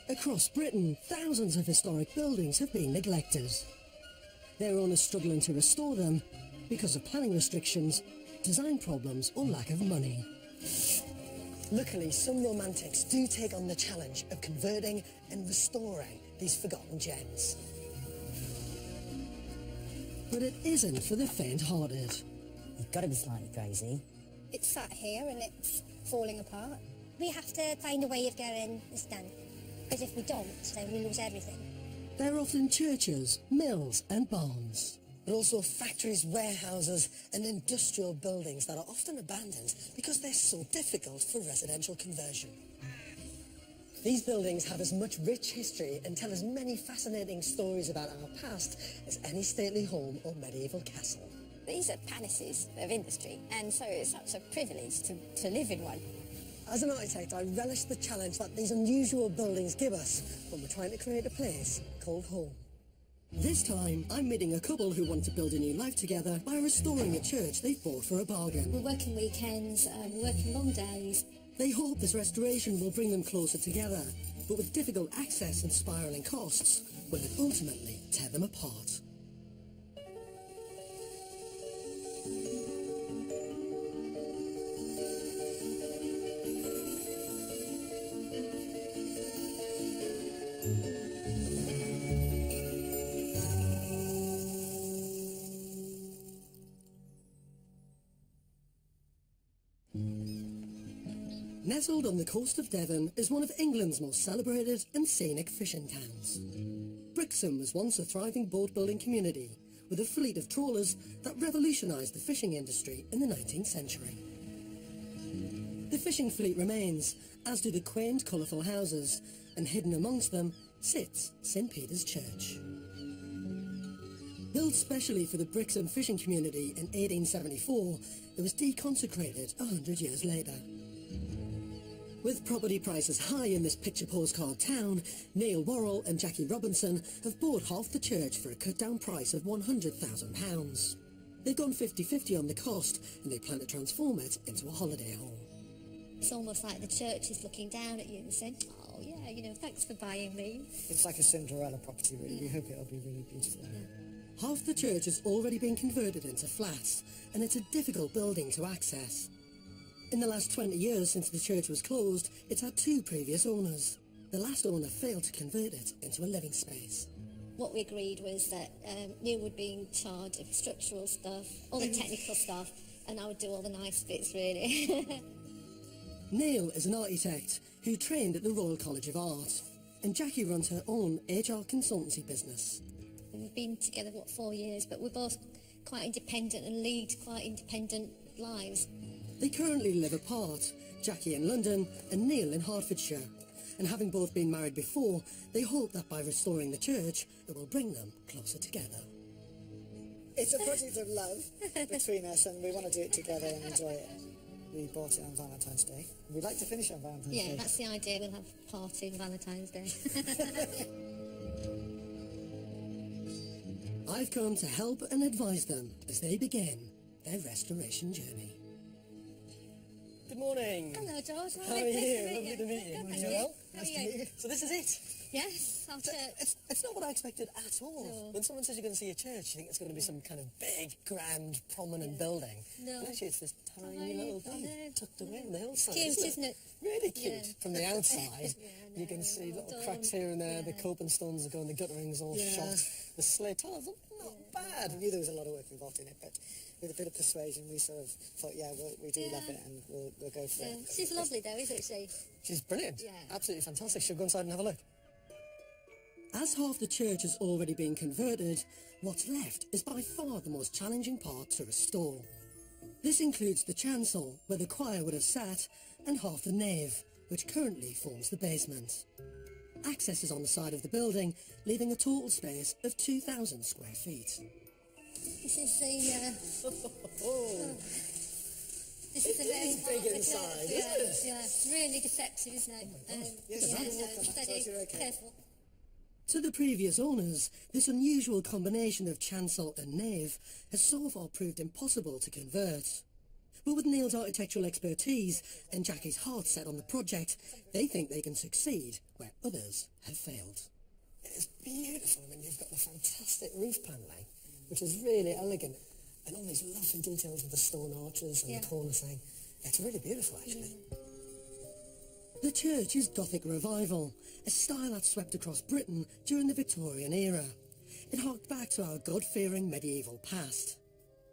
Across Britain, thousands of historic buildings have been neglected. Their owners struggling to restore them because of planning restrictions, design problems or lack of money. Luckily, some romantics do take on the challenge of converting and restoring these forgotten gems. But it isn't for the faint-hearted. You've got to be slightly crazy. It's sat here and it's falling apart. We have to find a way of getting this done. Because if we don't, then we lose everything. They're often churches, mills and barns. But also factories, warehouses and industrial buildings that are often abandoned because they're so difficult for residential conversion. These buildings have as much rich history and tell as many fascinating stories about our past as any stately home or medieval castle. These are palaces of industry, and so it's such a privilege to live in one. As an architect, I relish the challenge that these unusual buildings give us when we're trying to create a place called home. This time, I'm meeting a couple who want to build a new life together by restoring a church they've bought for a bargain. We're working weekends, we're working long days. They hope this restoration will bring them closer together, but with difficult access and spiralling costs, will it ultimately tear them apart? Nestled on the coast of Devon is one of England's most celebrated and scenic fishing towns. Brixham was once a thriving boat-building community with a fleet of trawlers that revolutionised the fishing industry in the 19th century. The fishing fleet remains, as do the quaint, colourful houses, and hidden amongst them sits St Peter's Church. Built specially for the Brixham fishing community in 1874, it was deconsecrated 100 years later. With property prices high in this picture postcard town, Neil Worrell and Jackie Robinson have bought half the church for a cut-down price of £100,000. They've gone 50-50 on the cost, and they plan to transform it into a holiday home. It's almost like the church is looking down at you and saying, oh yeah, you know, thanks for buying me. It's like a Cinderella property, really. We hope it'll be really beautiful. Yeah. Half the church has already been converted into flats, and it's a difficult building to access. In the last 20 years since the church was closed, it's had two previous owners. The last owner failed to convert it into a living space. What we agreed was that Neil would be in charge of structural stuff, all the technical stuff, and I would do all the nice bits, really. Neil is an architect who trained at the Royal College of Art, and Jackie runs her own HR consultancy business. We've been together, 4 years, but we're both quite independent and lead quite independent lives. They currently live apart, Jackie in London and Neil in Hertfordshire. And having both been married before, they hope that by restoring the church, it will bring them closer together. It's a project of love between us, and we want to do it together and enjoy it. We bought it on Valentine's Day. We'd like to finish on Valentine's Day. Yeah, that's the idea. We'll have a party on Valentine's Day. I've come to help and advise them as they begin their restoration journey. Good morning. Hello, George. How are you? Lovely to meet you. Good, You well? Nice to meet you. So this is it? Yes, our church. It's not what I expected at all. No. When someone says you're going to see a church, you think it's going to be some kind of big, grand, prominent building. No. But actually, it's this tiny Tiny, little I thing know. tucked away in the hillside. Cute, isn't it? Really cute. Yeah. From the outside, Yeah, I you can know, see well little done. cracks here and there. The Yeah. coping stones are going, the guttering's all Yeah. shot. The slate tiles are not bad. I knew there was a lot of work involved in it, but with a bit of persuasion, we sort of thought, yeah, we do love it, and we'll go for it. She's lovely, though, isn't she? She's brilliant. Yeah. Absolutely fantastic. Should we go inside and have a look? As half the church has already been converted, what's left is by far the most challenging part to restore. This includes the chancel, where the choir would have sat, and half the nave, which currently forms the basement. Access is on the side of the building, leaving a total space of 2,000 square feet. This is the... This is a It is very big inside, yeah, isn't it? Yeah, it's really deceptive, isn't it? Yes, yeah, I'm no, welcome. steady, You're okay. careful. To the previous owners, this unusual combination of chancel and nave has so far proved impossible to convert. But with Neil's architectural expertise and Jackie's heart set on the project, they think they can succeed where others have failed. It's beautiful. I mean, you've got the fantastic roof panelling, which is really elegant, and all these lovely details with the stone arches and the cornicing. It's really beautiful, actually. The church is Gothic Revival, a style that swept across Britain during the Victorian era. It harked back to our God-fearing medieval past.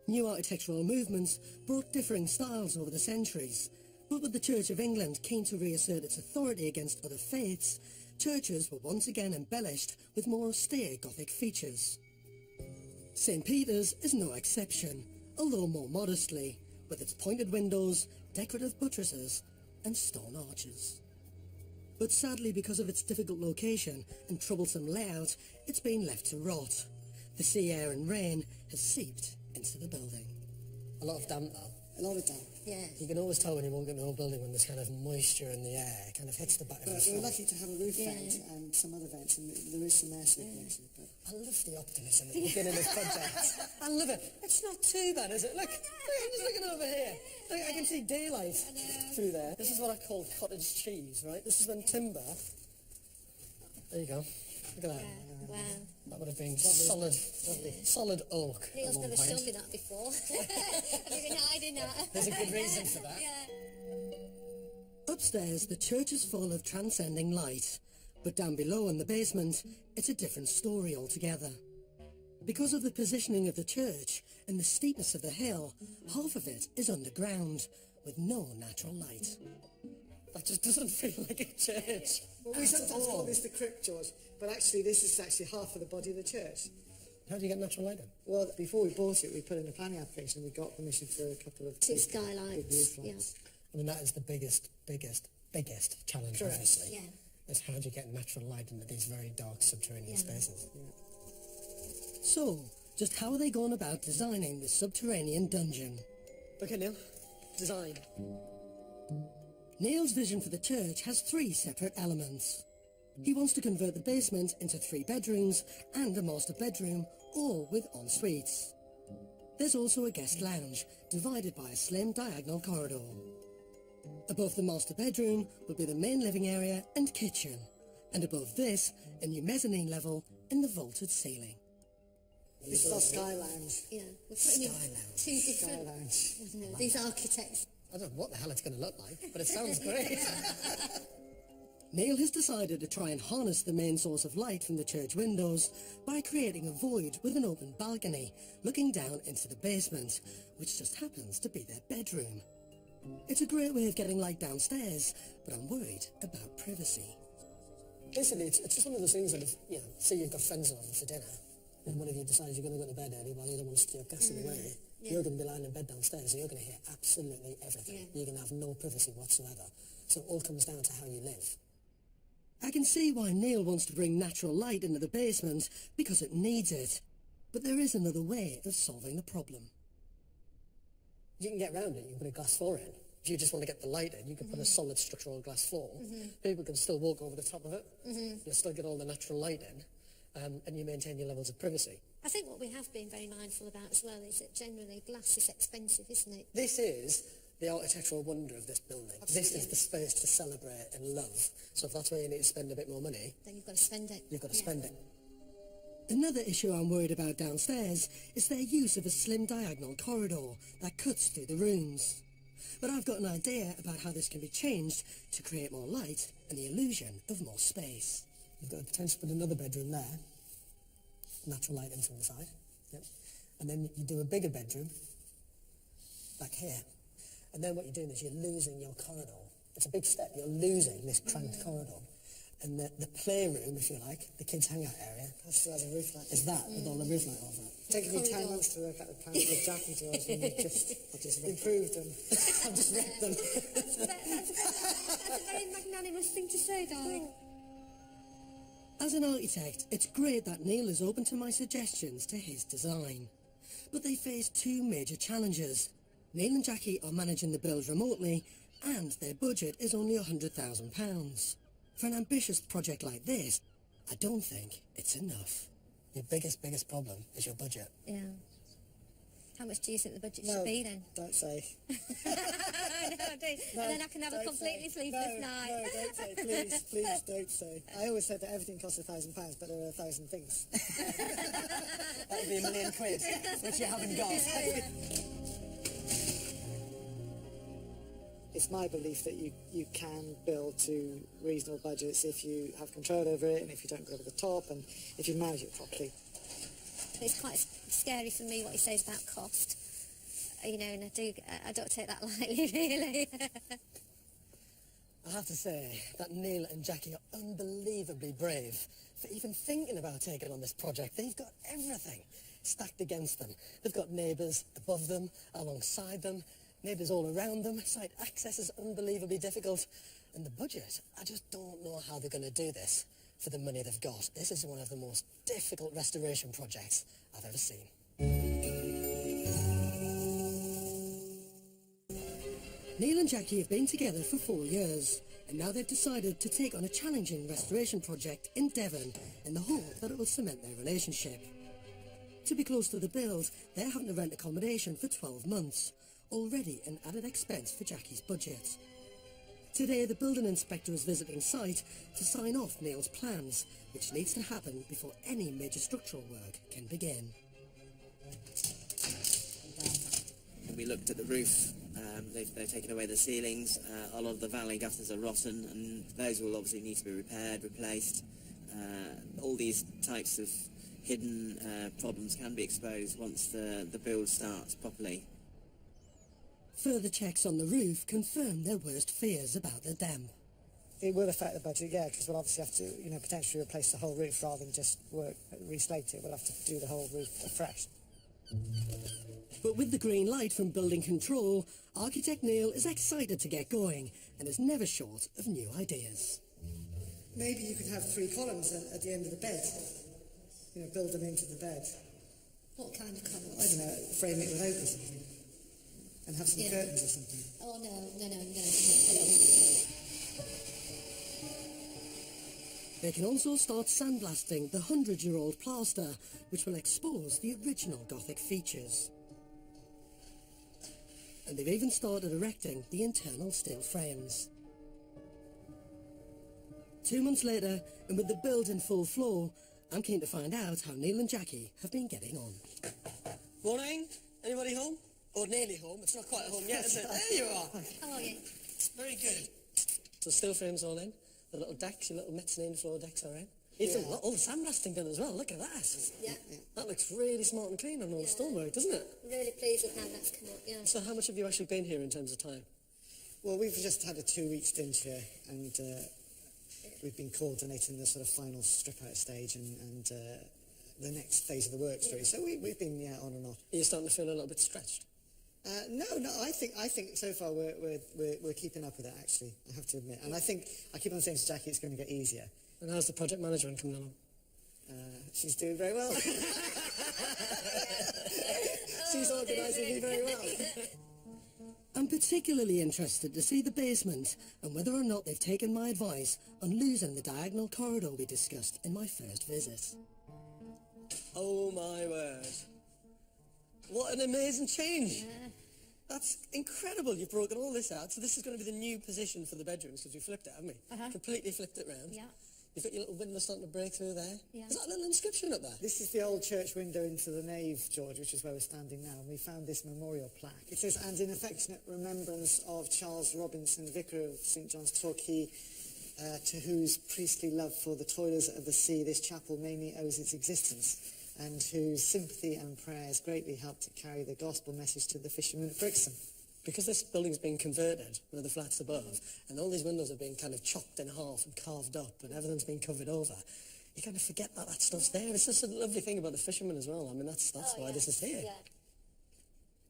New architectural movements brought differing styles over the centuries, but with the Church of England keen to reassert its authority against other faiths, churches were once again embellished with more austere Gothic features. St. Peter's is no exception, although more modestly, with its pointed windows, decorative buttresses and stone arches. But sadly, because of its difficult location and troublesome layout, it's been left to rot. The sea air and rain has seeped into the building. A lot of damp, though. A lot of damp. Yeah. You can always tell when you walk into a building when there's kind of moisture in the air. It kind of hits the back of But the we're front. lucky to have a roof vent and some other vents, and there is some air circulation. But I love the optimism at the beginning of this project. I love it. It's not too bad, is it? Look, I'm just looking over here. Look, I can see daylight through there. This is what I call cottage cheese, right? This is when timber... There you go. Look at that. Wow. That would have been solid oak. at Neil's one never point. shown me that before. Have you been hiding that? There's a good reason for that. Yeah. Upstairs, the church is full of transcending light, but down below in the basement, it's a different story altogether. Because of the positioning of the church and the steepness of the hill, half of it is underground, with no natural light. That just doesn't feel like a church. well, we at sometimes all. call this the crypt, George, but actually this is actually half of the body of the church. How do you get natural light in? Well, before we bought it, we put in a planning application and we got permission for a couple of Two big skylights, roof lights. I mean, that is the biggest challenge, Correct. obviously. Yeah. Is how do you get natural light into these very dark subterranean spaces? So, just how are they going about designing the subterranean dungeon? Okay, Neil. Design. Neil's vision for the church has 3 separate elements. He wants to convert the basement into 3 bedrooms and a master bedroom, all with en-suites. There's also a guest lounge, divided by a slim diagonal corridor. Above the master bedroom will be the main living area and kitchen, and above this, a new mezzanine level and the vaulted ceiling. This is our Sky Lounge. Yeah. We're putting in Sky Lounge. 2 Sky different... Lounge. I don't know, these architects. I don't know what the hell it's going to look like, but it sounds great. Neil has decided to try and harness the main source of light from the church windows by creating a void with an open balcony looking down into the basement, which just happens to be their bedroom. It's a great way of getting light downstairs, but I'm worried about privacy. Basically, it's just one of those things that if, say you've got friends over for dinner, and one of you decides you're going to go to bed early while the other one's still gassing away, you're going to be lying in bed downstairs and you're going to hear absolutely everything. You're going to have no privacy whatsoever. So it all comes down to how you live. I can see why Neil wants to bring natural light into the basement, because it needs it. But there is another way of solving the problem. You can get around it. You can put a glass floor in. If you just want to get the light in, you can put a solid structural glass floor. People can still walk over the top of it. You'll still get all the natural light in, and you maintain your levels of privacy. I think what we have been very mindful about as well is that generally glass is expensive, isn't it? This is the architectural wonder of this building. This is the space to celebrate and love. So if that's where you need to spend a bit more money, Then you've got to spend it. you've got to spend it. Another issue I'm worried about downstairs is their use of a slim diagonal corridor that cuts through the rooms. But I've got an idea about how this can be changed to create more light and the illusion of more space. You've got the potential to put another bedroom there. Natural light in from the side. Yep. And then you do a bigger bedroom back here. And then what you're doing is you're losing your corridor. It's a big step. You're losing this cramped corridor. And the playroom, if you like, the kids' hangout area, That's where the roof light is that with all the roof light over it. Taking me 10 months to work out the plans with Jackie to us, and we've just improved them. I've just read them. That's a very magnanimous thing to say, darling. As an architect, it's great that Neil is open to my suggestions to his design. But they face 2 major challenges. Neil and Jackie are managing the build remotely, and their budget is only £100,000. For an ambitious project like this, I don't think it's enough. Your biggest problem is your budget. Yeah. How much do you think the budget should be then? Don't say. No, don't. No, and then I can have a don't completely say. sleepless night. No, don't say. Please don't say. I always said that everything costs £1,000, but there are 1,000 things. That would be £1 million, which you haven't got. It's my belief that you can build to reasonable budgets if you have control over it and if you don't go over the top and if you manage it properly. It's quite scary for me what he says about cost, you know, and I don't take that lightly, really. I have to say that Neil and Jackie are unbelievably brave for even thinking about taking on this project. They've got everything stacked against them. They've got neighbours above them, alongside them, neighbours all around them. Site access is unbelievably difficult. And the budget, I just don't know how they're going to do this for the money they've got. This is one of the most difficult restoration projects I've ever seen. Neil and Jackie have been together for 4 years, and now they've decided to take on a challenging restoration project in Devon in the hope that it will cement their relationship. To be close to the build, they're having to rent accommodation for 12 months, already an added expense for Jackie's budget. Today, the building inspector is visiting site to sign off Neil's plans, which needs to happen before any major structural work can begin. We looked at the roof. They've taken away the ceilings. A lot of the valley gutters are rotten, and those will obviously need to be repaired, replaced. All these types of hidden problems can be exposed once the build starts properly. Further checks on the roof confirm their worst fears about the damp. It will affect the budget, yeah, because we'll obviously have to, potentially replace the whole roof rather than just reslate it. We'll have to do the whole roof afresh. But with the green light from building control, architect Neil is excited to get going and is never short of new ideas. Maybe you could have 3 columns at the end of the bed. Build them into the bed. What kind of colours? I don't know, frame it with oak or something. And have some curtains or something. Oh, no, I don't want that. They can also start sandblasting the 100-year-old plaster, which will expose the original Gothic features. And they've even started erecting the internal steel frames. 2 months later, and with the build in full flow, I'm keen to find out how Neil and Jackie have been getting on. Morning. Anybody home? Or nearly home. It's not quite home yet, is it? There you are. How are you? Very good. So steel frames all in. The little decks, your little mezzanine floor decks are in. Even all the sandblasting done as well. Look at that. Yeah. That looks really smart and clean on all the stonework, doesn't it? Really pleased with how that's come up, yeah. So how much have you actually been here in terms of time? Well, we've just had a 2-week stint here, and we've been coordinating the sort of final strip-out stage and the next phase of the works, really. So we've been, on and off. Are you starting to feel a little bit stretched? No. I think so far we're keeping up with it. Actually, I have to admit, and I think I keep on saying to Jackie it's going to get easier. And how's the project management coming along? She's doing very well. She's organising me very well. I'm particularly interested to see the basement and whether or not they've taken my advice on losing the diagonal corridor we discussed in my first visit. Oh my word. What an amazing change. That's incredible. You've broken all this out. So this is going to be the new position for the bedrooms because we flipped it, haven't we? Completely flipped it round. Yeah. You've got your little window starting to break through there. Yeah. Is that a little inscription up there? This is the old church window into the nave, George, which is where we're standing now. And we found this memorial plaque. It says, "And in affectionate remembrance of Charles Robinson, Vicar of St John's, Torquay, to whose priestly love for the toilers of the sea this chapel mainly owes its existence, and whose sympathy and prayers greatly helped to carry the gospel message to the fishermen at Brixham." Because this building's been converted, one of the flats above, and all these windows have been kind of chopped in half and carved up, and everything's been covered over, you kind of forget that stuff's there. It's just a lovely thing about the fishermen as well. I mean, that's why this is here. Yeah.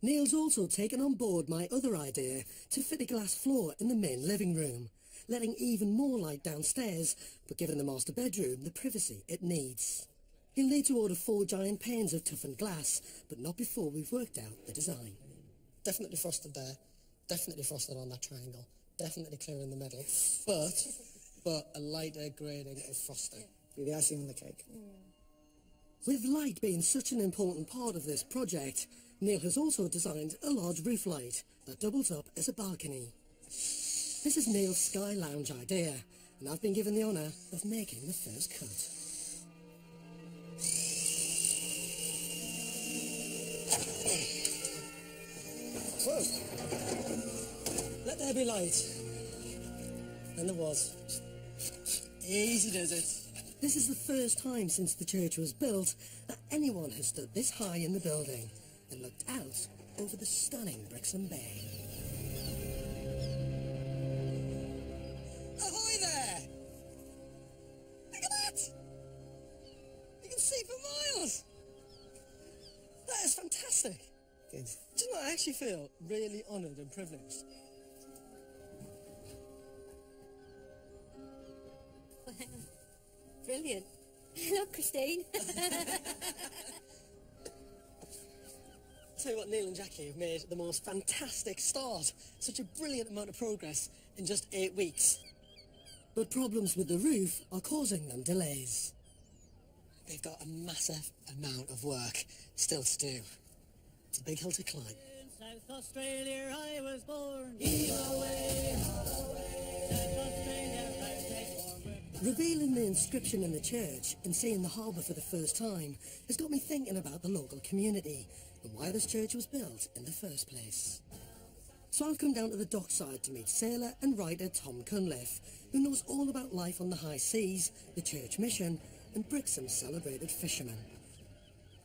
Neil's also taken on board my other idea to fit a glass floor in the main living room, letting even more light downstairs, but giving the master bedroom the privacy it needs. He'll need to order 4 giant panes of toughened glass, but not before we've worked out the design. Definitely frosted there. Definitely frosted on that triangle. Definitely clear in the middle. But a lighter grading of frosting. Be the icing on the cake. With light being such an important part of this project, Neil has also designed a large roof light that doubles up as a balcony. This is Neil's Sky Lounge idea, and I've been given the honour of making the first cut. Whoa! Let there be light. And there was. Easy does it. This is the first time since the church was built that anyone has stood this high in the building and looked out over the stunning Brixham Bay. Ahoy there! Look at that! You can see for miles! That is fantastic! Good. Do you know, I actually feel really honoured and privileged. Brilliant. Hello, Christine. Tell you what, Neil and Jackie have made the most fantastic start. Such a brilliant amount of progress in just 8 weeks. But problems with the roof are causing them delays. They've got a massive amount of work still to do. It's a big hill to climb. In South Australia I was born. Heave away, South Australia, I take forward. Revealing the inscription in the church and seeing the harbour for the first time has got me thinking about the local community and why this church was built in the first place. So I've come down to the dockside to meet sailor and writer Tom Cunliffe, who knows all about life on the high seas, the church mission, and Brixham's celebrated fishermen.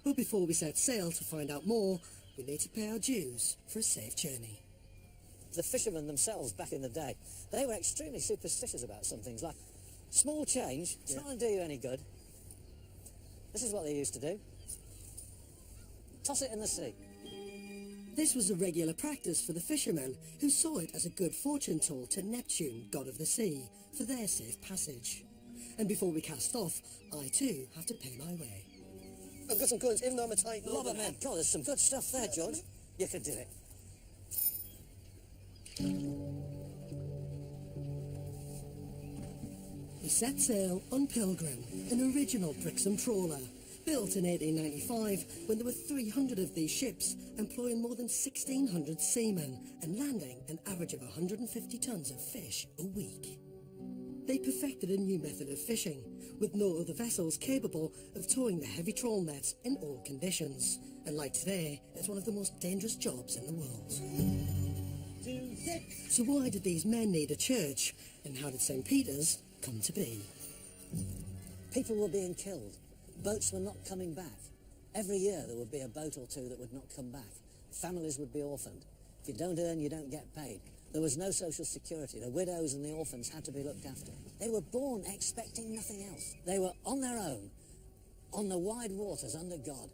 But before we set sail to find out more, we need to pay our dues for a safe journey. The fishermen themselves back in the day, they were extremely superstitious about some things, like small change, it's not going to do you any good. This is what they used to do. Toss it in the sea. This was a regular practice for the fishermen, who saw it as a good fortune tool to Neptune, god of the sea, for their safe passage. And before we cast off, I too have to pay my way. I've got some coins, even though I'm a tight Love it, man. God, there's some good stuff there, George. You can do it. We set sail on Pilgrim, an original Brixham trawler, built in 1895 when there were 300 of these ships, employing more than 1,600 seamen and landing an average of 150 tons of fish a week. They perfected a new method of fishing, with no other vessels capable of towing the heavy trawl nets in all conditions, and like today, it's one of the most dangerous jobs in the world. So why did these men need a church, and how did St. Peter's come to be? People were being killed. Boats were not coming back. Every year there would be a boat or two that would not come back. Families would be orphaned. If you don't earn, you don't get paid. There was no social security. The widows and the orphans had to be looked after. They were born expecting nothing else. They were on their own, on the wide waters under God.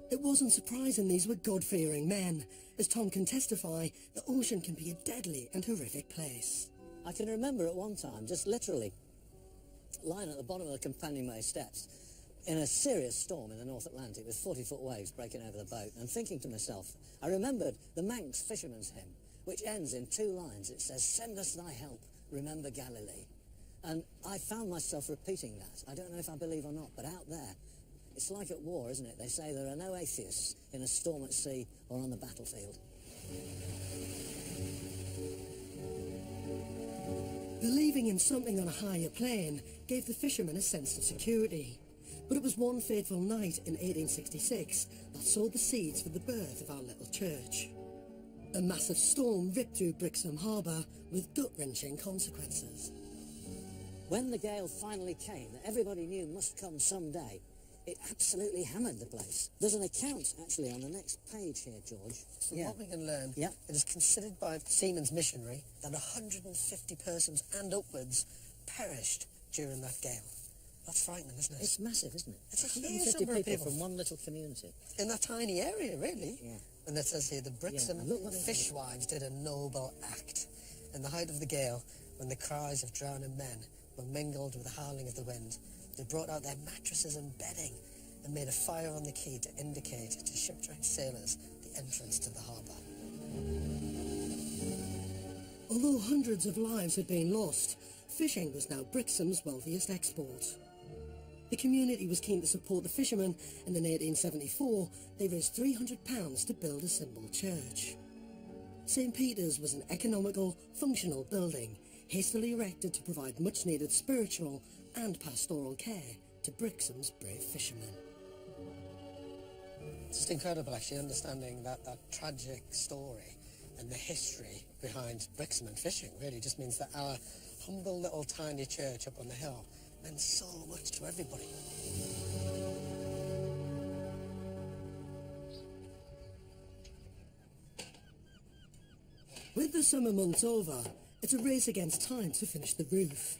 It wasn't surprising these were God-fearing men. As Tom can testify, the ocean can be a deadly and horrific place. I can remember at one time, just literally, lying at the bottom of the companionway steps in a serious storm in the North Atlantic with 40-foot waves breaking over the boat, and thinking to myself, I remembered the Manx Fisherman's Hymn, which ends in 2 lines. It says, "Send us thy help, remember Galilee." And I found myself repeating that. I don't know if I believe or not, but out there, it's like at war, isn't it? They say there are no atheists in a storm at sea or on the battlefield. Believing in something on a higher plane gave the fishermen a sense of security. But it was one fateful night in 1866 that sowed the seeds for the birth of our little church. A massive storm ripped through Brixham Harbour with gut-wrenching consequences. When the gale finally came, that everybody knew must come someday, it absolutely hammered the place. There's an account, actually, on the next page here, George. From what we can learn, Yeah. it is considered by Seamen's Missionary that 150 persons and upwards perished during that gale. That's frightening, isn't it? It's massive, isn't it? It's a huge 150 number of people people. from one little community. In that tiny area, really. Yeah. And it says here, the Brixham and look what they fishwives did a noble act. In the height of the gale, when the cries of drowning men were mingled with the howling of the wind, they brought out their mattresses and bedding and made a fire on the quay to indicate to shipwrecked sailors the entrance to the harbour. Although hundreds of lives had been lost, fishing was now Brixham's wealthiest export. The community was keen to support the fishermen, and in 1874 they raised £300 to build a simple church. St Peter's was an economical, functional building, hastily erected to provide much-needed spiritual and pastoral care to Brixham's brave fishermen. It's just incredible actually understanding that tragic story and the history behind Brixham and fishing really just means that our humble little tiny church up on the hill meant so much to everybody. With the summer months over, it's a race against time to finish the roof.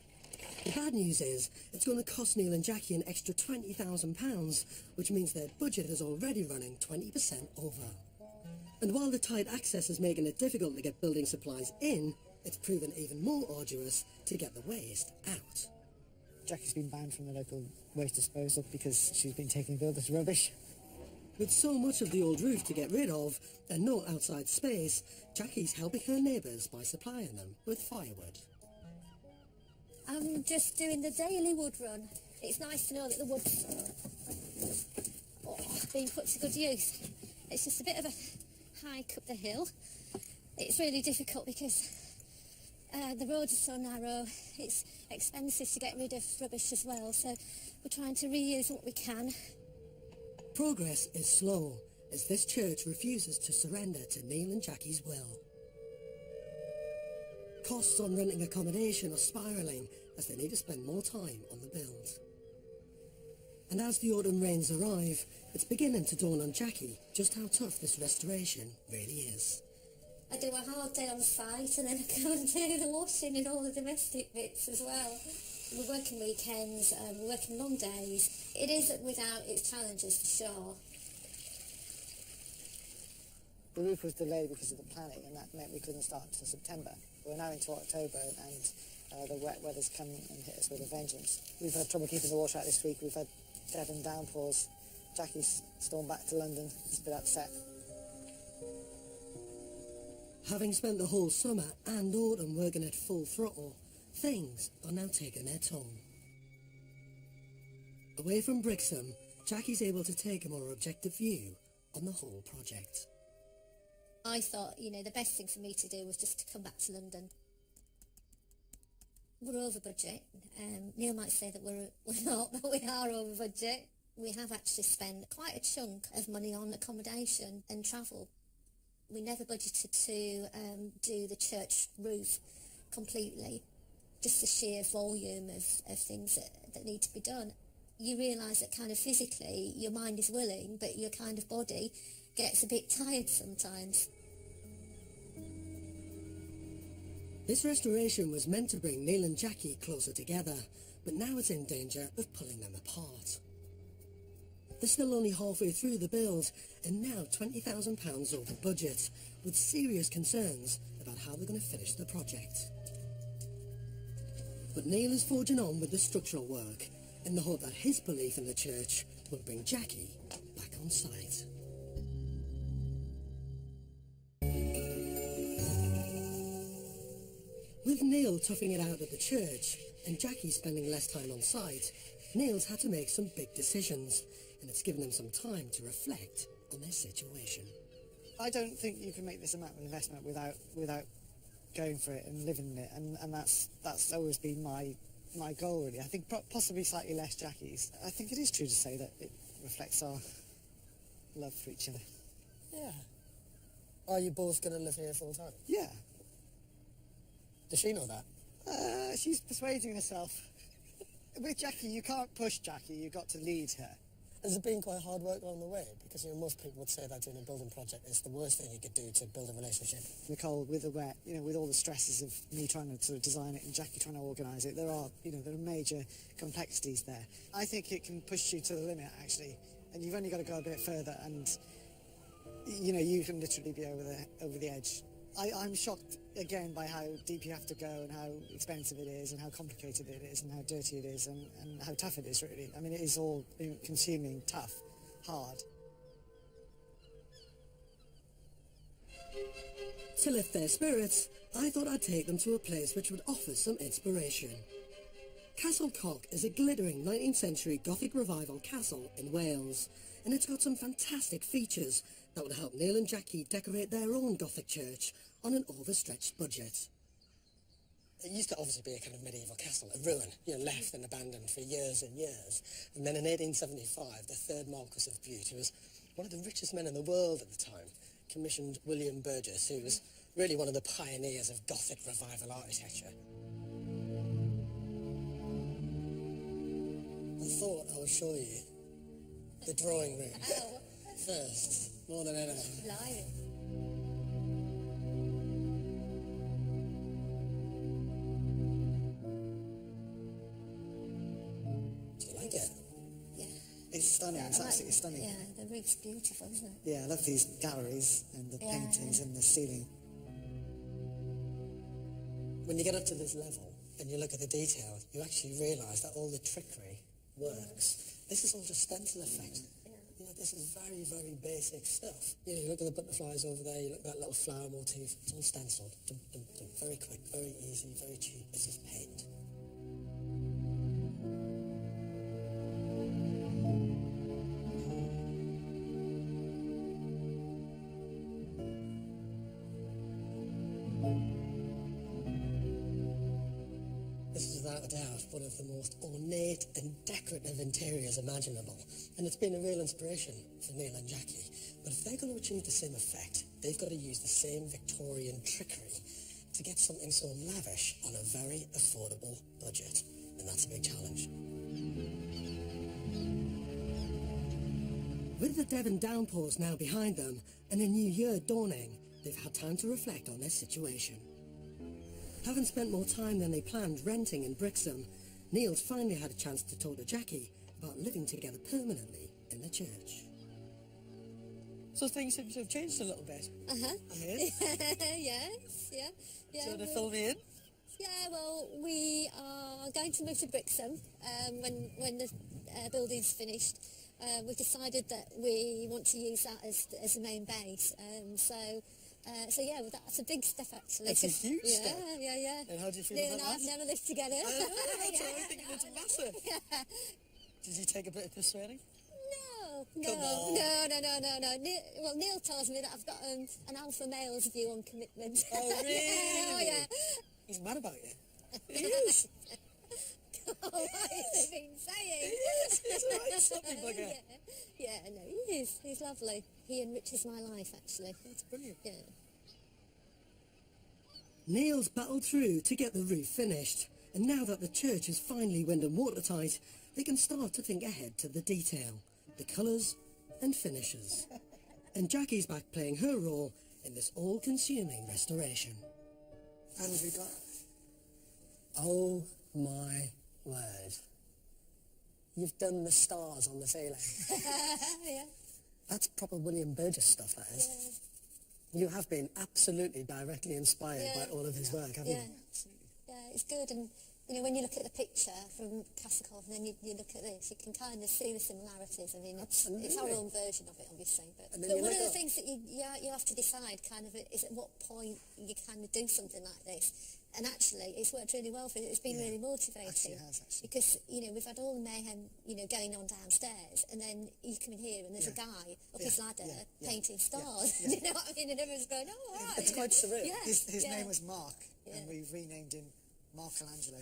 The bad news is, it's going to cost Neil and Jackie an extra £20,000, which means their budget is already running 20% over. And while the tight access is making it difficult to get building supplies in, it's proven even more arduous to get the waste out. Jackie's been banned from the local waste disposal because she's been taking builders' rubbish. With so much of the old roof to get rid of and no outside space, Jackie's helping her neighbours by supplying them with firewood. I'm just doing the daily wood run. It's nice to know that the wood's being put to good use. It's just a bit of a hike up the hill. It's really difficult because the road is so narrow. It's expensive to get rid of rubbish as well, so we're trying to reuse what we can. Progress is slow, as this church refuses to surrender to Neil and Jackie's will. Costs on renting accommodation are spiralling, as they need to spend more time on the build. And as the autumn rains arrive, it's beginning to dawn on Jackie just how tough this restoration really is. I do a hard day on site and then I go and do the washing and all the domestic bits as well. We're working weekends, we're working long days. It is without its challenges for sure. The roof was delayed because of the planning, and that meant we couldn't start until September. We're now into October, and the wet weather's come and hit us with a vengeance. We've had trouble keeping the water out this week. We've had Devon downpours. Jackie's stormed back to London. She's a bit upset. Having spent the whole summer and autumn working at full throttle, things are now taking their toll. Away from Brixham, Jackie's able to take a more objective view on the whole project. I thought, the best thing for me to do was just to come back to London. We're over budget. Neil might say that we're not, but we are over budget. We have actually spent quite a chunk of money on accommodation and travel. We never budgeted to do the church roof completely. Just the sheer volume of things that need to be done. You realise that kind of physically your mind is willing, but your kind of body gets a bit tired sometimes. This restoration was meant to bring Neil and Jackie closer together, but now it's in danger of pulling them apart. They're still only halfway through the build, and now £20,000 over budget, with serious concerns about how they're going to finish the project. But Neil is forging on with the structural work, in the hope that his belief in the church will bring Jackie back on site. With Neil toughing it out at the church and Jackie spending less time on site, Neil's had to make some big decisions, and it's given them some time to reflect on their situation. I don't think you can make this amount of investment without going for it and living in it, and that's always been my goal, really. I think possibly slightly less Jackie's. I think it is true to say that it reflects our love for each other. Yeah. Are you both going to live here full time? Yeah. Does she know that? She's persuading herself. With Jackie, you can't push Jackie, you've got to lead her. Has it been quite hard work along the way? Because most people would say that doing a building project is the worst thing you could do to build a relationship. Nicole, with the wet, with all the stresses of me trying to sort of design it and Jackie trying to organise it, there are major complexities there. I think it can push you to the limit, actually, and you've only got to go a bit further, and you can literally be over the edge. I'm shocked again by how deep you have to go and how expensive it is and how complicated it is and how dirty it is and how tough it is, really. I mean, it is all consuming, tough, hard. To lift their spirits, I thought I'd take them to a place which would offer some inspiration. Castle Cock is a glittering 19th century Gothic revival castle in Wales, and it's got some fantastic features that would help Neil and Jackie decorate their own Gothic church on an overstretched budget. It used to obviously be a kind of medieval castle, a ruin, left and abandoned for years and years. And then in 1875, the third Marquess of Bute, who was one of the richest men in the world at the time, commissioned William Burgess, who was really one of the pioneers of Gothic revival architecture. I thought I would show you the drawing room first, more than anything. Blimey. Do you like it? Yeah. It's stunning. It's absolutely stunning. Yeah, the roof's beautiful, isn't it? Yeah, I love these galleries and the paintings and the ceiling. When you get up to this level and you look at the detail, you actually realise that all the trickery works. This is all just stencil effect. This is very, very basic stuff. You look at the butterflies over there, you look at that little flower motif, it's all stenciled. Dum, dum, dum. Very quick, very easy, very cheap. It's just paint. This is without a doubt one of the most ornate and decorative interiors imaginable, and it's been a real inspiration for Neil and Jackie. But if they're going to achieve the same effect, they've got to use the same Victorian trickery to get something so lavish on a very affordable budget, and that's a big challenge. With the Devon downpours now behind them and a new year dawning, they've had time to reflect on their situation. Having spent more time than they planned renting in Brixham, Neil's finally had a chance to talk to Jackie about living together permanently in the church. So things seem to have changed a little bit. Uh-huh. I hear. Yes, yeah. Do you want to we- fill me in? Yeah, well, we are going to move to Brixham when the building's finished. We've decided that we want to use that as the main base. So yeah, well, that's a big step actually. It's a huge step. Yeah. And how do you feel Neil about and I've that? never lived together. That's what I think it's massive. Did you take a bit of persuading? No. Neil tells me that I've got an alpha male's view on commitment. Oh, really? Oh, yeah. He's mad about you. He is. What has he been saying? He's a right sloppy bugger. Yeah, no, he is. He's lovely. He enriches my life, actually. That's brilliant. Yeah. Neil's battled through to get the roof finished, and now that the church is finally wind and watertight, they can start to think ahead to the detail, the colours and finishes. And Jackie's back playing her role in this all-consuming restoration. And we got... Oh my word. You've done the stars on the ceiling. Yeah. That's proper William Burgess stuff, that is. You have been absolutely directly inspired by all of his work, haven't you? Yeah, it's good. And, when you look at the picture from Castle and then you look at this, you can kind of see the similarities. I mean, it's our own version of it, obviously. But one of the things that you have to decide kind of is at what point you kind of do something like this. And actually, it's worked really well for it. It's been really motivating. Actually, it has, actually. Because, we've had all the mayhem, going on downstairs, and then you come in here and there's a guy up his ladder painting stars. You know what I mean? And everyone's going, oh, all right. It's quite surreal. Yeah. His name was Mark, and we renamed him Michelangelo.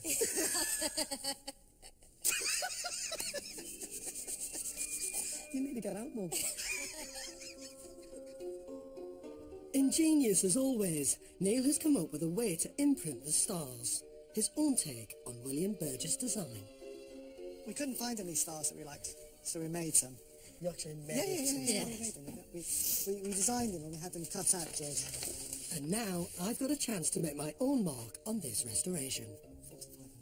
You need to get out more. Ingenious as always, Neil has come up with a way to imprint the stars, his own take on William Burgess' design. We couldn't find any stars that we liked, so we made some. You actually made Yeah, it. we made them. We designed them and we had them cut out, George. And now I've got a chance to make my own mark on this restoration.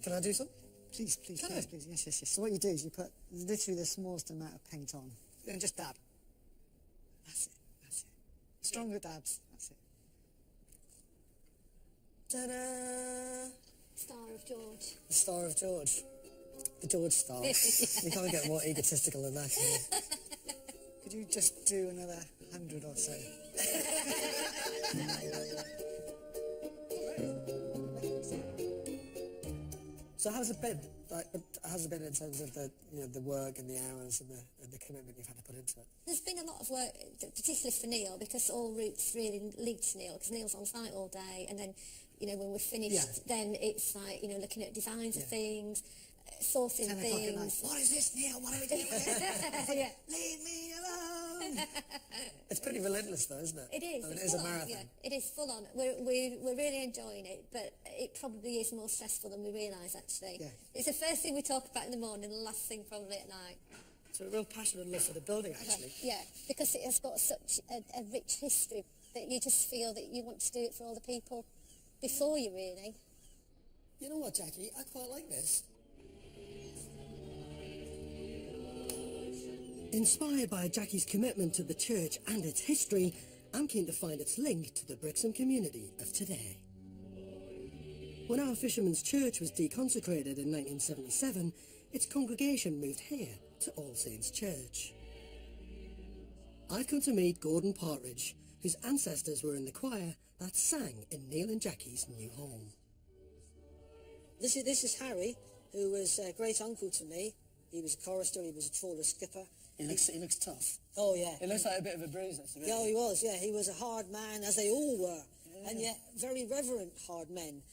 Can I do some? Please. Yes. So what you do is you put literally the smallest amount of paint on, and just dab. That's it. Stronger dabs. That's it. Ta-da! Star of George. The Star of George. The George Star. You can't get more egotistical than that, can you? Could you just do another 100 or so? So how's the bed But has it been in terms of the work and the hours and the commitment you've had to put into it? There's been a lot of work, particularly for Neil, because all routes really lead to Neil, because Neil's on site all day, and then, when we're finished, then it's like, looking at designs of things, sourcing 10 o'clock at night. things. What is this, Neil? What are we doing with it? Yeah. Leave me alone. It's pretty relentless, though, isn't it? It is. I mean, it It's is a full on, marathon. yeah. It is full on. We're really enjoying it, but it probably is more stressful than we realise, actually. Yeah. It's the first thing we talk about in the morning, and the last thing probably at night. So a real passion and love for the building, actually. Yeah, because it has got such a rich history that you just feel that you want to do it for all the people before you, really. You know what, Jackie? I quite like this. Inspired by Jackie's commitment to the church and its history, I'm keen to find its link to the Brixham community of today. When our Fisherman's Church was deconsecrated in 1977, its congregation moved here to All Saints Church. I've come to meet Gordon Partridge, whose ancestors were in the choir that sang in Neil and Jackie's new home. This is Harry, who was a great uncle to me. He was a chorister, he was a trawler skipper. He looks tough. Oh, yeah. It looks like a bit of a bruiser. Yeah, he was, yeah. He was a hard man, as they all were. Yeah. And yet very reverent hard men,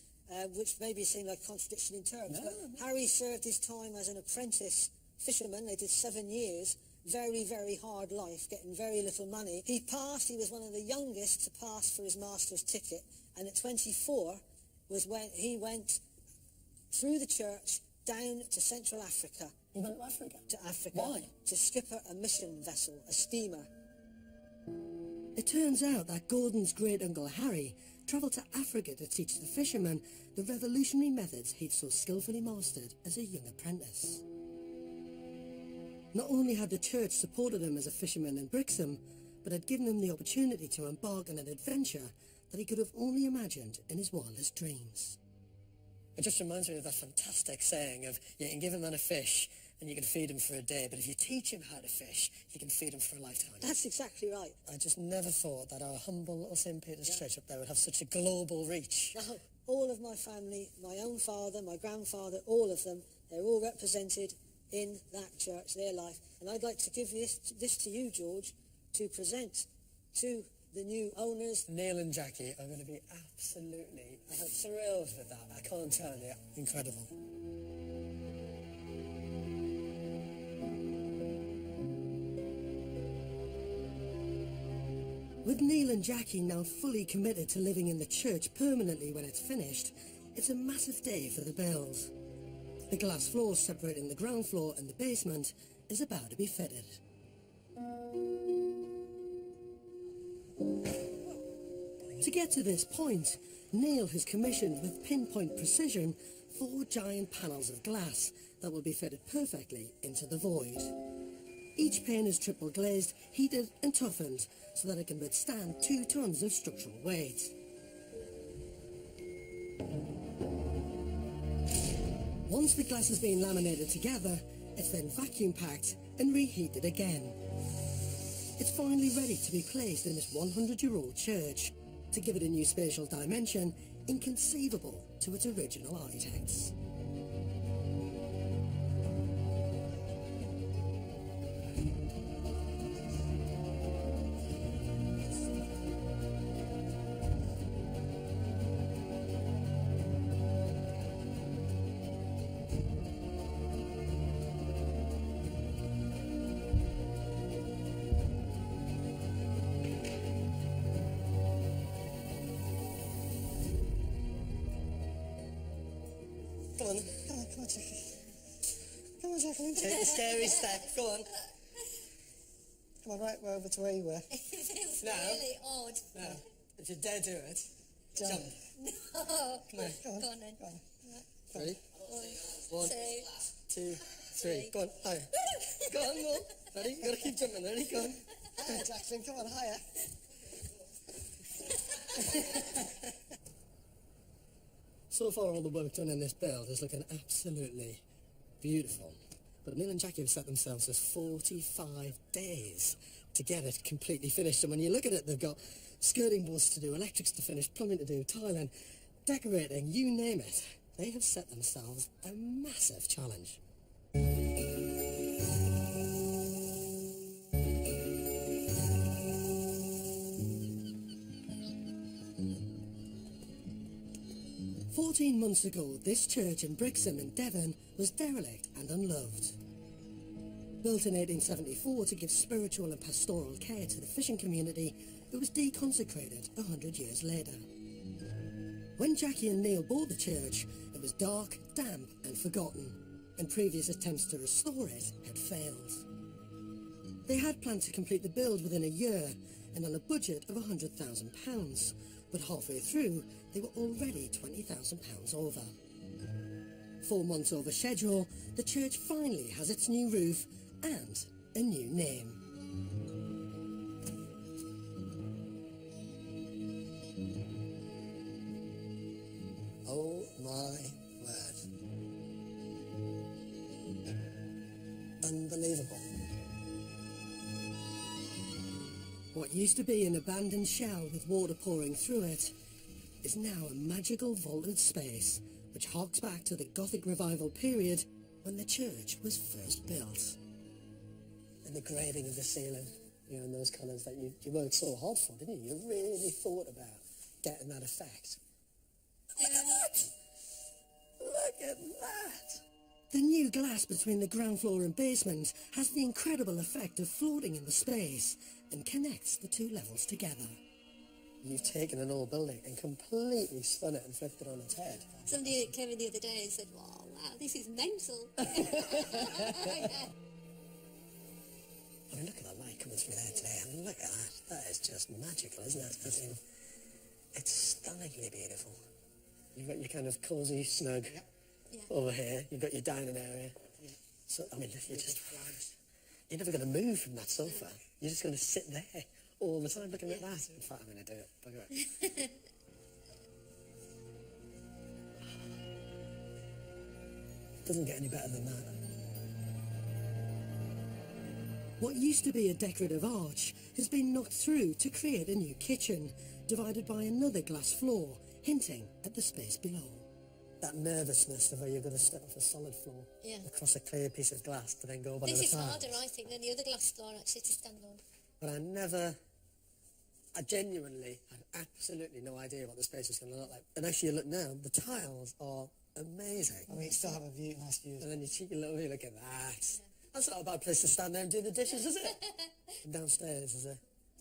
which maybe seem like a contradiction in terms. No. Harry served his time as an apprentice fisherman. They did 7 years. Very, very hard life, getting very little money. He passed. He was one of the youngest to pass for his master's ticket. And at 24 was when he went through the church down to Central Africa. He went to Africa? To Africa. Why? To skipper a mission vessel, a steamer. It turns out that Gordon's great-uncle Harry travelled to Africa to teach the fishermen the revolutionary methods he'd so skillfully mastered as a young apprentice. Not only had the church supported him as a fisherman in Brixham, but had given him the opportunity to embark on an adventure that he could have only imagined in his wildest dreams. It just reminds me of that fantastic saying of, you can give a man a fish and you can feed him for a day, but if you teach him how to fish, you can feed him for a lifetime. That's exactly right. I just never thought that our humble little St. Peter's Church up there would have such a global reach. Now, all of my family, my own father, my grandfather, all of them, they're all represented in that church, their life. And I'd like to give this to you, George, to present to the new owners. Neil and Jackie are going to be absolutely thrilled with that. I can't tell you. Incredible. With Neil and Jackie now fully committed to living in the church permanently when it's finished, it's a massive day for the Bells. The glass floor separating the ground floor and the basement is about to be fitted. To get to this point, Neil has commissioned with pinpoint precision 4 giant panels of glass that will be fitted perfectly into the void. Each pane is triple glazed, heated and toughened so that it can withstand 2 tons of structural weight. Once the glass has been laminated together, it's then vacuum packed and reheated again. It's finally ready to be placed in this 100-year-old church to give it a new spatial dimension inconceivable to its original architects. Come on, Jackie. Come on, Jacqueline. Take the scary step. Go on. Come on, right over to where you were. It feels No. really odd. Now, if you dare do it, jump. No. Come on. Go on then. Go on. Ready? 1, 1, 2, 3. Go on, higher. Go on, more. Ready? You gotta keep jumping. Ready? Go on. Higher, Jacqueline. Come on, higher. So far all the work done in this build is looking absolutely beautiful. But Neil and Jackie have set themselves as 45 days to get it completely finished. And when you look at it, they've got skirting boards to do, electrics to finish, plumbing to do, tiling, decorating, you name it. they have set themselves a massive challenge. "14 months ago, this church in Brixham in Devon was derelict and unloved. Built in 1874 to give spiritual and pastoral care to the fishing community, it was deconsecrated 100 years later. When Jackie and Neil bought the church, it was dark, damp and forgotten, and previous attempts to restore it had failed. They had planned to complete the build within a year and on a budget of £100,000, but halfway through they were already £20,000 over. 4 months over schedule, the church finally has its new roof and a new name. Oh my word. Unbelievable. What used to be an abandoned shell with water pouring through it is now a magical vaulted space which harks back to the Gothic Revival period when the church was first built. And the grading of the ceiling, you know, and those colours that you worked so hard for, didn't you? You really thought about getting that effect. Look at that! Look at that! The new glass between the ground floor and basement has the incredible effect of floating in the space and connects the two levels together. You've taken an old building and completely spun it and flipped it on its head. Somebody came in the other day and said, "Wow, this is mental." I mean, look at the light coming through there today. I mean, look at that. That is just magical, isn't it? I mean, it's stunningly beautiful. You've got your kind of cosy, snug over here. You've got your dining area. So, I mean, you're never going to move from that sofa. You're just going to sit there all the time looking at that. In fact, I'm going to do it. Bugger it. Doesn't get any better than that. What used to be a decorative arch has been knocked through to create a new kitchen, divided by another glass floor, hinting at the space below. That nervousness of where you've got to step off a solid floor across a clear piece of glass to then go up on the This is tiles. harder, I think, than the other glass floor actually to stand on. But I genuinely had absolutely no idea what the space was going to look like. And actually, you look now, the tiles are amazing. I mean, you still have a view, nice view. And then you cheeky little view, look at that. That's not a bad place to stand there and do the dishes, is it? And downstairs is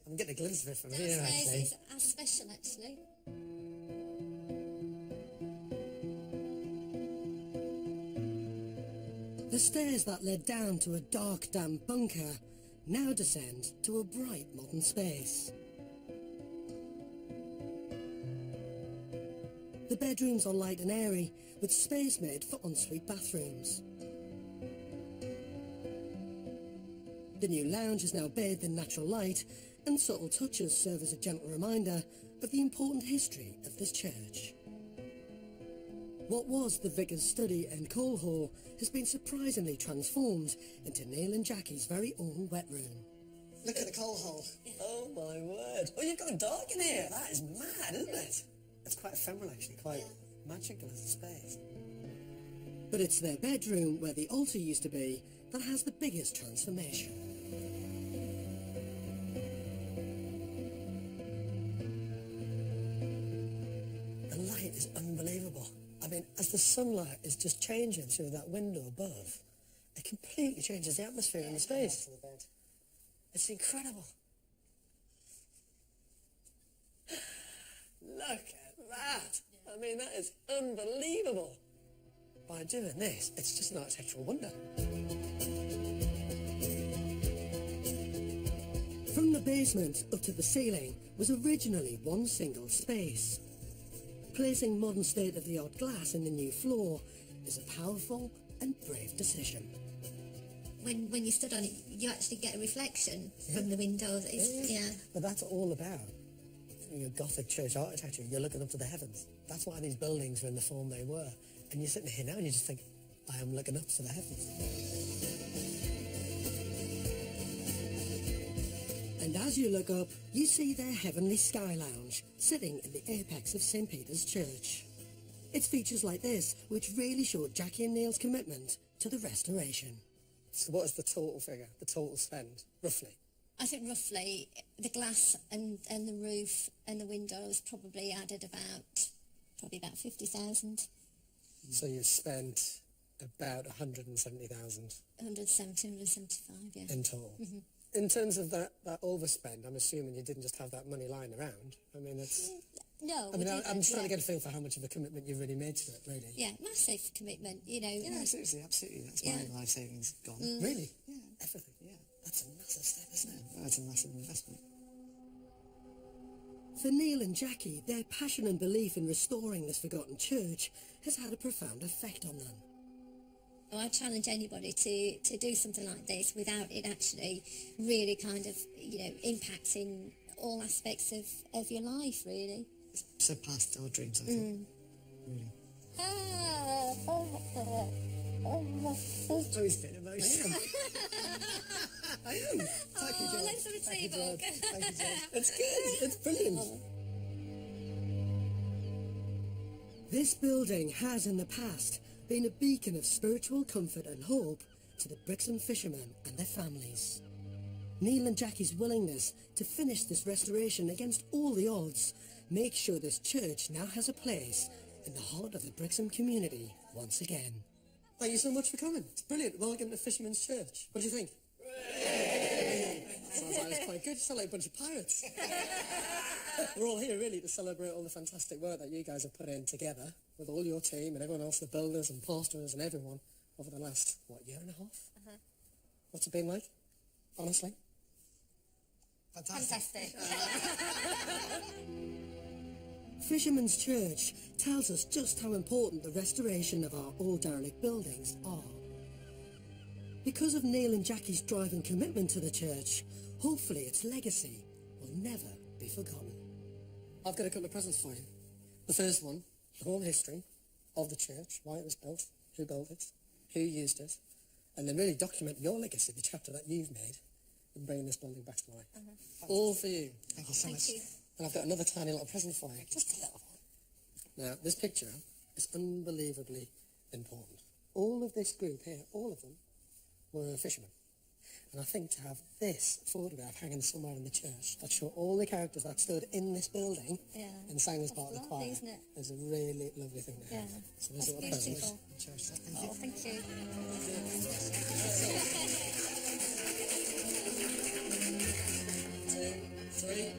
I'm getting a glimpse of it from here, Downstairs actually. is as special, actually. The stairs that led down to a dark, damp bunker now descend to a bright modern space. The bedrooms are light and airy, with space made for ensuite bathrooms. The new lounge is now bathed in natural light, and subtle touches serve as a gentle reminder of the important history of this church. What was the vicar's study and coal hole has been surprisingly transformed into Neil and Jackie's very own wet room. Look at the coal hole. Oh, my word. Oh, you've gone dark in here. That is mad, isn't it? It's quite ephemeral, actually, quite magical as a space. But it's their bedroom, where the altar used to be, that has the biggest transformation. The light is unbelievable. I mean, as the sunlight is just changing through that window above, it completely changes the atmosphere in the space. It's incredible. Look at that. I mean, that is unbelievable. By doing this, it's just an architectural wonder. From the basement up to the ceiling was originally one single space. Placing modern state-of-the-art glass in the new floor is a powerful and brave decision. When you stood on it, you actually get a reflection from the windows. But that's all about your Gothic church architecture. You're looking up to the heavens. That's why these buildings were in the form they were. And you're sitting here now and you just think, I am looking up to the heavens. And as you look up, you see their heavenly sky lounge sitting in the apex of St. Peter's Church. It's features like this which really showed Jackie and Neil's commitment to the restoration. So what is the total figure, the total spend, roughly? I think roughly the glass and the roof and the windows probably added about 50,000. So you've spent about 170,000 170, 175, yeah. in total. In terms of that overspend, I'm assuming you didn't just have that money lying around. I mean, it's... No, I mean, I'm didn't, trying to get a feel for how much of a commitment you've really made to it, really. Yeah, massive commitment, you know. Yeah, seriously, absolutely. That's my life savings gone. Really? Yeah. Everything? Yeah. That's a massive step, isn't it? That's a massive investment. For Neil and Jackie, their passion and belief in restoring this forgotten church has had a profound effect on them. I challenge anybody to do something like this without it actually really kind of, you know, impacting all aspects of your life, really. Surpassed our dreams, I think. Really. Oh, he's getting emotional. I am. Thank you, George. let's have a Thank you, tea George. book. Thank you, George. It's good. It's brilliant. This building has in the past been a beacon of spiritual comfort and hope to the Brixham fishermen and their families. Neil and Jackie's willingness to finish this restoration against all the odds makes sure this church now has a place in the heart of the Brixham community once again. Thank you so much for coming. It's brilliant. Welcome to Fisherman's Church. What do you think? Sounds like it's quite good. You sound like a bunch of pirates. We're all here really to celebrate all the fantastic work that you guys have put in together with all your team and everyone else, the builders and plasterers and everyone over the last, year and a half? What's it been like? Honestly? Fantastic. Fisherman's Church tells us just how important the restoration of our old derelict buildings are. Because of Neil and Jackie's drive and commitment to the church, hopefully its legacy will never be forgotten. I've got a couple of presents for you. The first one, the whole history of the church, why it was built, who built it, who used it, and then really document your legacy, the chapter that you've made in bringing this building back to life. All for you. Thank you so much. Thank you. And I've got another tiny little present for you, just a little one. Now, this picture is unbelievably important. All of this group here, all of them, were fishermen. And I think to have this photograph hanging somewhere in the church that show all the characters that stood in this building and sang as part of the That's choir lovely, isn't it? is a really lovely thing to have. So there's a little That's present. beautiful. Church, thank Oh, you. thank you. Two, three.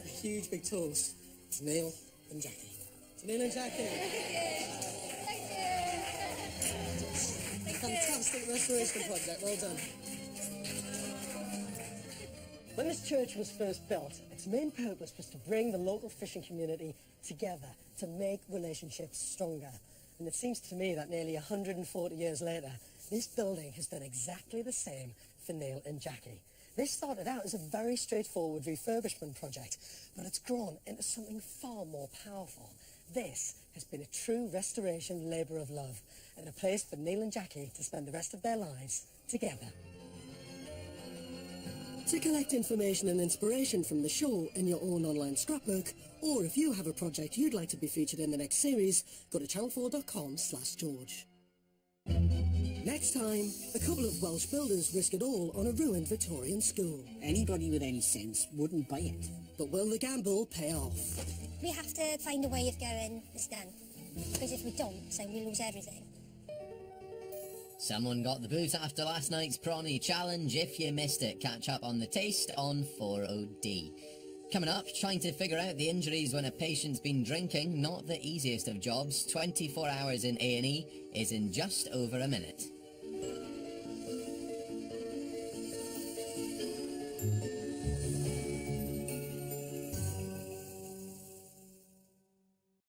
A huge big toast to Neil and Jackie. To Neil and Jackie. Fantastic restoration project, well done. When this church was first built, its main purpose was to bring the local fishing community together, to make relationships stronger. And it seems to me that nearly 140 years later, this building has done exactly the same for Neil and Jackie. This started out as a very straightforward refurbishment project, but it's grown into something far more powerful. This has been a true restoration labour of love, and a place for Neil and Jackie to spend the rest of their lives together. To collect information and inspiration from the show in your own online scrapbook, or if you have a project you'd like to be featured in the next series, go to channel4.com/George. Next time, a couple of Welsh builders risk it all on a ruined Victorian school. Anybody with any sense wouldn't buy it. But will the gamble pay off? We have to find a way of going this done. Because if we don't, then we lose everything. Someone got the boot after last night's Prawny Challenge. If you missed it, catch up on the taste on 4OD. Coming up, trying to figure out the injuries when a patient's been drinking. Not the easiest of jobs. 24 hours in A&E is in just over a minute.